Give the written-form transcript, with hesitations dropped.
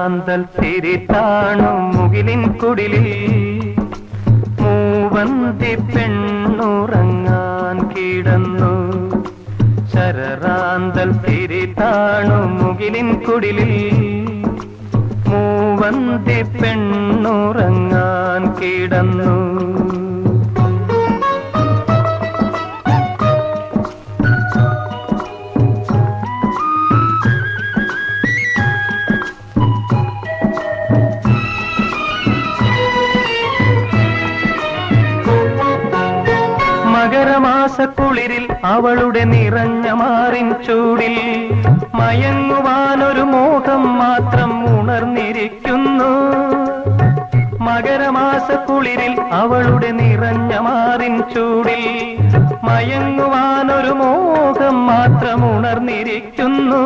ശരറാന്തൽ തിരിത്താണു മുകിലിൻ കുടിലിൽ മൂവന്തി പെണ്ണുറങ്ങാൻ കിടന്നു. ശരറാന്തൽ തിരിത്താണു മുകിലിൻ കുടിലിൽ മൂവന്തി പെണ്ണുറങ്ങാൻ കിടന്നു. മകരമാസക്കുളിരിൽ അവളുടെ നിറഞ്ഞ മാറിൻ ചൂടിൽ മയങ്ങുവാനൊരു മോഹം മാത്രം ഉണർന്നിരിക്കുന്നു. മകരമാസക്കുളിരിൽ അവളുടെ നിറഞ്ഞ മാറിൻ ചൂടിൽ മയങ്ങുവാനൊരു മോഹം മാത്രം ഉണർന്നിരിക്കുന്നു.